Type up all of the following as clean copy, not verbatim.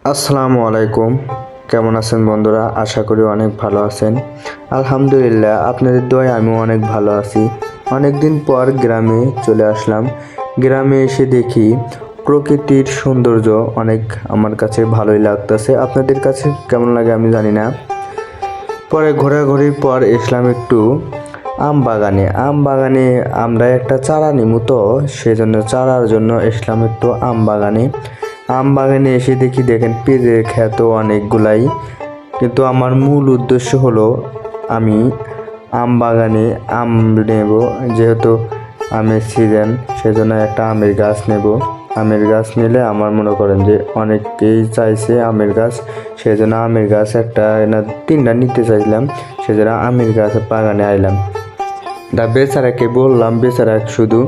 আসসালামু আলাইকুম। কেমন আছেন বন্ধুরা? আশা করি অনেক ভালো আছেন। আলহামদুলিল্লাহ, আপনাদের দোয়ায় আমিও অনেক ভালো আছি। অনেক দিন পর গ্রামে চলে আসলাম। গ্রামে এসে দেখি প্রকৃতির সৌন্দর্য অনেক আমার কাছে ভালোই লাগতেছে। আপনাদের কাছে কেমন লাগে আমি জানি না। পরে ঘোরাঘুরির পর এসলাম একটু আম বাগানে আমরা একটা চারা নিমু, তো সেজন্য চারার জন্য এসলাম একটু আম বাগানে এসে দেখেন পেঁপের ক্ষেত অনেকগুলাই। কিন্তু আমার মূল উদ্দেশ্য হলো আমি আম বাগানে আম নেব, যেহেতু আমের সিজন, সেজন্য একটা আমের গাছ নেব। আমের গাছ নিলে আমার মনে করেন যে অনেকেই চাইছে আমের গাছ, সেজন্য আমের গাছ একটা না তিনটা নিতে চাইলাম, সেজন্য আমের গাছ বাগানে আইলাম। বেচারাকে বললাম, বেচারা শুধু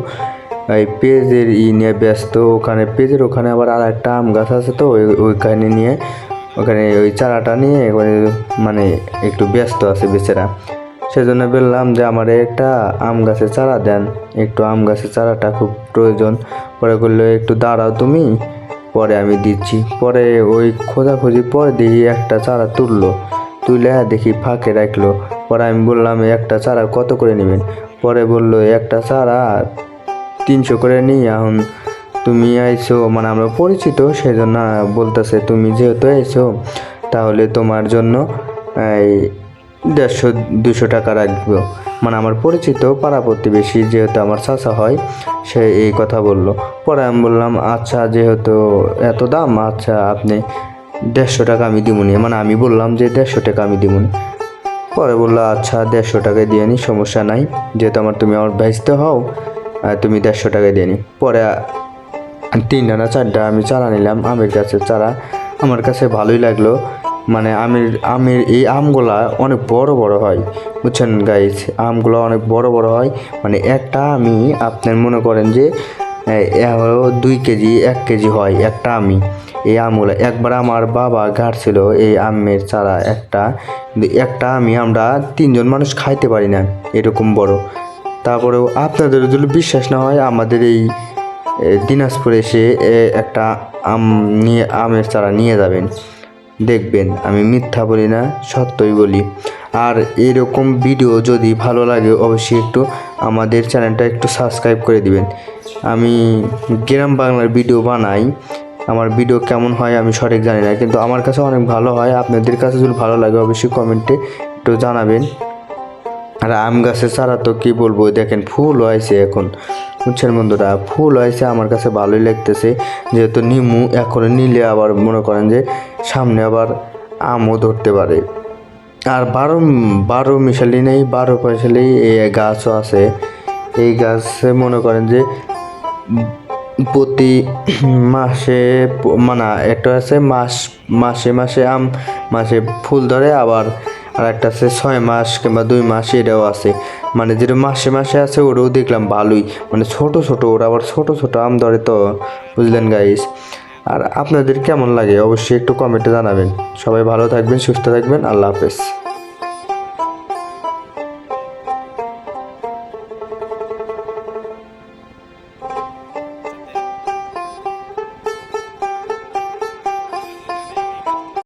এই পেঁয়াজের নিয়ে ব্যস্ত। পেঁয়াজের ওখানে আবার আর একটা আম গাছ আছে, তো ওইখানে নিয়ে ওখানে ওই চারাটা নিয়ে মানে একটু ব্যস্ত আছে বেচারা। সেজন্য বললাম যে আমার একটা আম গাছের চারা দেন, একটু আম গাছের চারাটা খুব প্রয়োজন। পরে বললো একটু দাঁড়াও তুমি, পরে আমি দিচ্ছি। পরে ওই খোঁজাখুঁজি পরে দেখি একটা চারা তুলে দেখি ফাঁকে রাখলো। পরে আমি বললাম একটা চারা কত করে নেবেন? পরে বললো একটা চারা 300 করে নিই। এখন তুমি আইছো, মানে আমরা পরিচিত, সেজন্য বলতেছে তুমি যেহেতু আইছো তাহলে তোমার জন্য এই 150-200 টাকা রাখবো। মানে আমার পরিচিত পাড়া প্রতিবেশী, যেহেতু আমার চাচা হয়, সে এই কথা বলল। পরে আমি বললাম আচ্ছা, যেহেতু এত দাম, আচ্ছা আপনি 150 টাকা আমি দিবনি, মানে আমি বললাম যে 150 টাকা আমি দিবনি। পরে বললো আচ্ছা 150 টাকায় দিয়ে নি, সমস্যা নাই, যেহেতু তুমি আমার ভাইস্তে হও, তুমি 150 টাকায় দিয়ে নি। পরে 3টা না 4টা আমি চারা নিলাম, আমের গাছের চারা। আমার কাছে ভালোই লাগলো। মানে আমের এই আমগুলা অনেক বড় বড় হয়, বুঝছেন গাইস? আমগুলো অনেক বড় বড় হয়। মানে একটা আমি আপনার মনে করেন যে 2 কেজি 1 কেজি হয় একটা আমি। এই আমগুলো একবার আমার বাবা গাড়ছিল এই আমের চারা একটা আমরা 3জন মানুষ খাইতে পারি না, এরকম বড়। তারপরেও আপনাদের যদি বিশ্বাস না হয়, আমাদের এই দিনাজপুরে এসে একটা আমের চারা নিয়ে যাবেন, দেখবেন আমি মিথ্যা বলি না, সত্যই বলি। আর এরকম ভিডিও যদি ভালো লাগে অবশ্যই একটু আমাদের চ্যানেলটা একটু সাবস্ক্রাইব করে দিবেন। আমি গ্রাম বাংলার ভিডিও বানাই, আমার ভিডিও কেমন হয় আমি সঠিক জানি না, কিন্তু আমার কাছে অনেক ভালো হয়। আপনাদের কাছে যদি ভালো লাগে অবশ্যই কমেন্টে একটু জানাবেন। আর আম গাছের চারা তো কী বলবো, দেখেন ফুল হয়েছে এখন, বুঝছেন বন্ধুরা? ফুল হয়েছে, আমার কাছে ভালোই লাগতেছে। যেহেতু নিমু এখন নিলে আবার মনে করেন যে সামনে আবার আমও ধরতে পারে। আর বারো মিশালি নেই, 12 মিশালি এই গাছও আছে। এই গাছে মনে করেন যে প্রতি মাসে, মানে একটা আছে মাসে মাসে ফুল ধরে, আবার আর একটা আছে 6 মাস কিংবা 2 মাস, এটাও আছে। মানে যেটা মাসে মাসে আছে ওটাও দেখলাম ভালোই, মানে ছোট ওরা আবার ছোট আম ধরে, তো বুঝলেন গাইস? আর আপনাদের কেমন লাগে অবশ্যই একটু কমেন্টে জানাবেন। সবাই ভালো থাকবেন, সুস্থ থাকবেন, আল্লাহ হাফেজ।